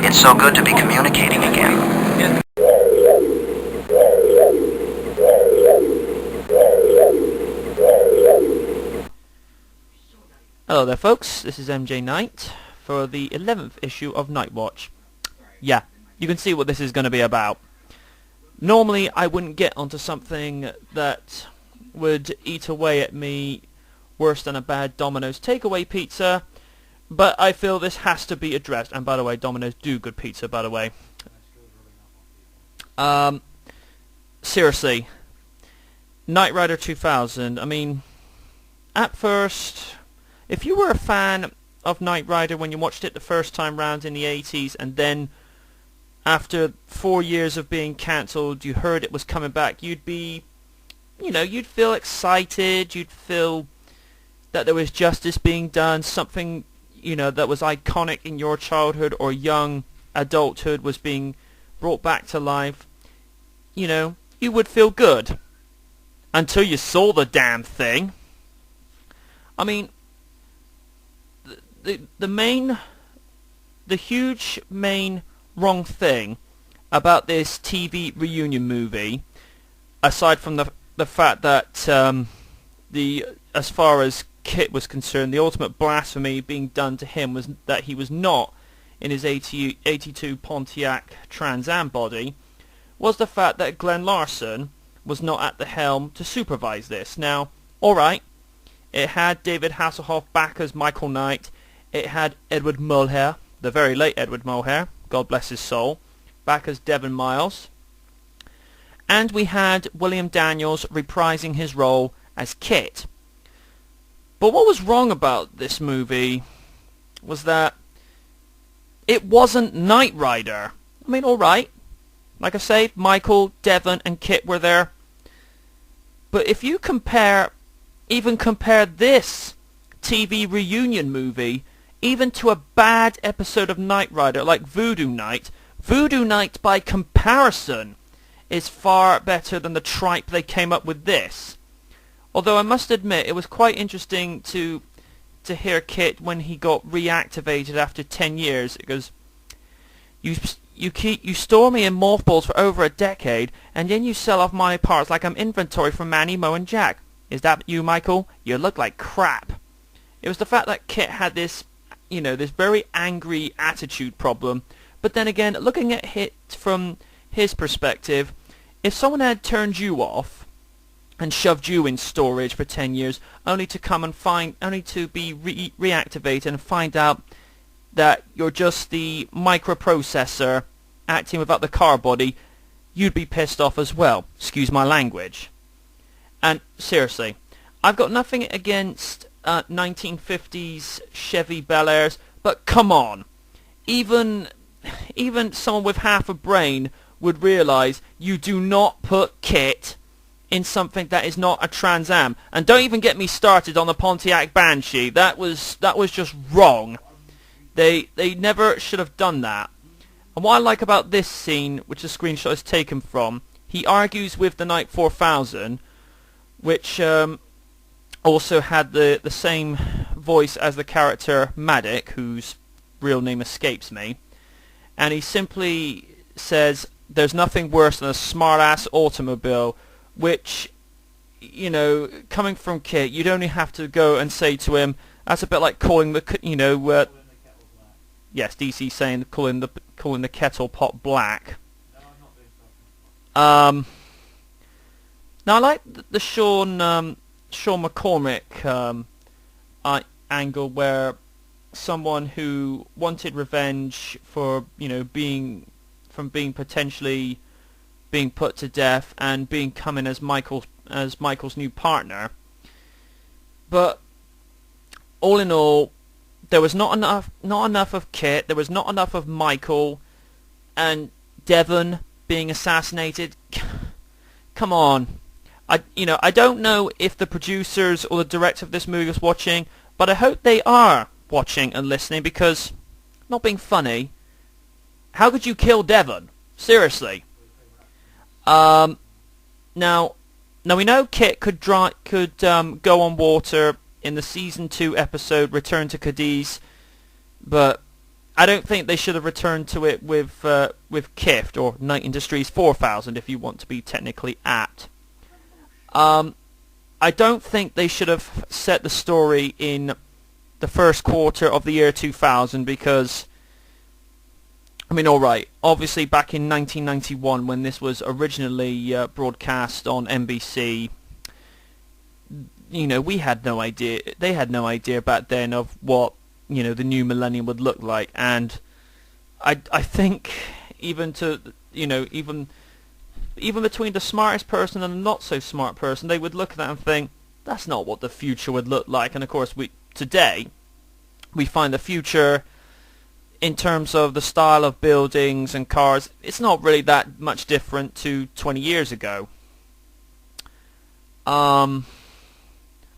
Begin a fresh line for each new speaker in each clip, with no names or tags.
It's so good to be communicating again.
Hello there folks, this is MJ Knight for the 11th issue of Nightwatch. Yeah, you can see what this is going to be about. Normally I wouldn't get onto something that would eat away at me worse than a bad Domino's takeaway pizza, but I feel this has to be addressed. And by the way, Domino's do good pizza, by the way. Seriously, Knight Rider 2000, I mean, at first, if you were a fan of Knight Rider when you watched it the first time round in the 80s, and then after 4 years of being cancelled, you heard it was coming back, you'd be, you'd feel excited, you'd feel that there was justice being done, something, that was iconic in your childhood or young adulthood was being brought back to life. You would feel good. Until you saw the damn thing. I mean, the huge main wrong thing about this TV reunion movie, aside from the fact that as far as Kit was concerned, the ultimate blasphemy being done to him was that he was not in his 82 Pontiac Trans Am body, was the fact that Glenn Larson was not at the helm to supervise this. Now, alright, it had David Hasselhoff back as Michael Knight, it had Edward Mulhare, the very late Edward Mulhare, God bless his soul, back as Devon Miles, and we had William Daniels reprising his role as Kit. But what was wrong about this movie was that it wasn't Knight Rider. I mean, alright, like I say, Michael, Devon and Kit were there. But if you compare this TV reunion movie even to a bad episode of Knight Rider like Voodoo Knight by comparison is far better than the tripe they came up with this. Although I must admit it was quite interesting to hear Kit when he got reactivated after 10 years. It goes, you store me in mothballs for over a decade, and then you sell off my parts like I'm inventory for Manny, Mo, and Jack. Is that you, Michael? You look like crap. It was the fact that Kit had this, this very angry attitude problem. But then again, looking at it from his perspective, if someone had turned you off and shoved you in storage for 10 years, only to be reactivated and find out that you're just the microprocessor acting without the car body, you'd be pissed off as well. Excuse my language. And seriously, I've got nothing against 1950s Chevy Bel Airs, but come on. Even someone with half a brain would realise you do not put Kit in something that is not a Trans Am. And don't even get me started on the Pontiac Banshee. That was just wrong. They never should have done that. And what I like about this scene, which the screenshot is taken from, he argues with the Knight 4000, which also had the same voice as the character Maddock, whose real name escapes me. And he simply says, there's nothing worse than a smart-ass automobile, which, coming from Kit, you'd only have to go and say to him, that's a bit like calling the, yes, DC saying calling the kettle pot black. Now I like the Sean McCormick angle, where someone who wanted revenge for being potentially being put to death and coming as Michael's new partner. But all in all, there was not enough of Kit, there was not enough of Michael, and Devon being assassinated. Come on. I don't know if the producers or the director of this movie is watching, but I hope they are watching and listening, because, not being funny, how could you kill Devon? Seriously. Now we know Kit could go on water in the season 2 episode Return to Cadiz, but I don't think they should have returned to it with KIFT, or Knight Industries 4000 if you want to be technically apt. I don't think they should have set the story in the first quarter of the year 2000 because, I mean, alright, obviously back in 1991 when this was originally broadcast on NBC, you know, we had no idea, they had no idea back then of what, you know, the new millennium would look like, and I think even to, you know, even between the smartest person and the not so smart person, they would look at that and think, that's not what the future would look like. And of course, today we find the future, in terms of the style of buildings and cars, it's not really that much different to 20 years ago. I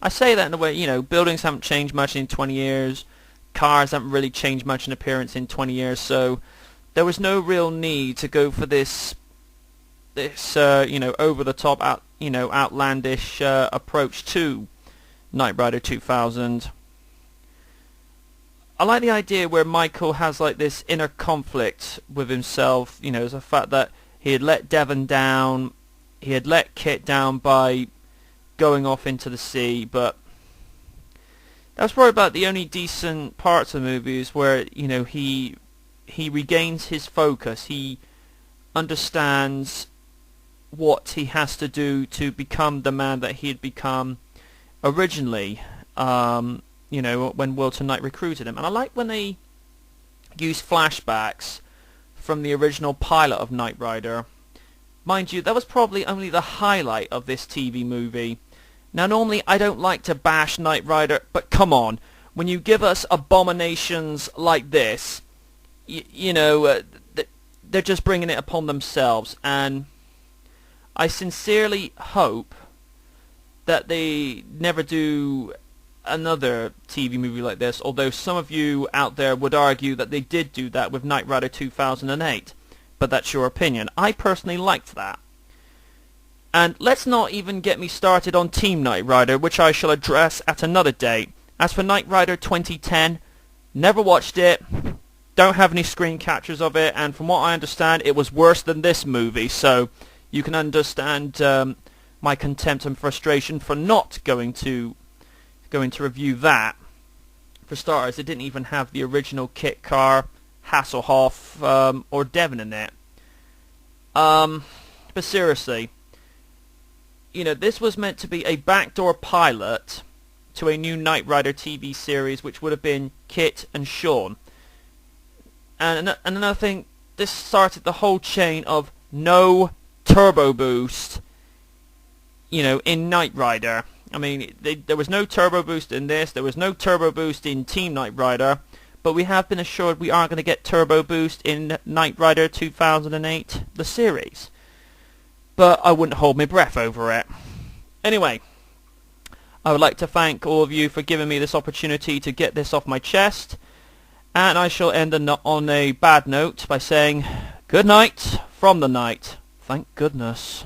say that in a way, you know, buildings haven't changed much in 20 years, cars haven't really changed much in appearance in 20 years, so there was no real need to go for this you know, over-the-top, outlandish approach to Knight Rider 2000. I like the idea where Michael has like this inner conflict with himself, you know, the fact that he had let Devon down, he had let Kit down by going off into the sea, but that was probably about the only decent parts of the movies where, you know, he regains his focus, he understands what he has to do to become the man that he had become originally, you know, when Wilton Knight recruited him. And I like when they use flashbacks from the original pilot of Knight Rider. Mind you, that was probably only the highlight of this TV movie. Now, normally I don't like to bash Knight Rider, but come on, when you give us abominations like this, you know, they're just bringing it upon themselves, and I sincerely hope that they never do another TV movie like this, although some of you out there would argue that they did do that with Knight Rider 2008, but that's your opinion. I personally liked that. And let's not even get me started on Team Knight Rider, which I shall address at another date. As for Knight Rider 2010, never watched it, don't have any screen captures of it, and from what I understand, it was worse than this movie, so you can understand my contempt and frustration for not going to review that. For starters, it didn't even have the original Kit car, Hasselhoff, or Devon in it. But seriously, you know, this was meant to be a backdoor pilot to a new Knight Rider TV series, which would have been Kit and Sean. And another thing, this started the whole chain of no turbo boost, you know, in Knight Rider. I mean, there was no turbo boost in this, there was no turbo boost in Team Knight Rider, but we have been assured we are going to get turbo boost in Knight Rider 2008, the series. But I wouldn't hold my breath over it. Anyway, I would like to thank all of you for giving me this opportunity to get this off my chest, and I shall end on a bad note by saying good night from the night. Thank goodness.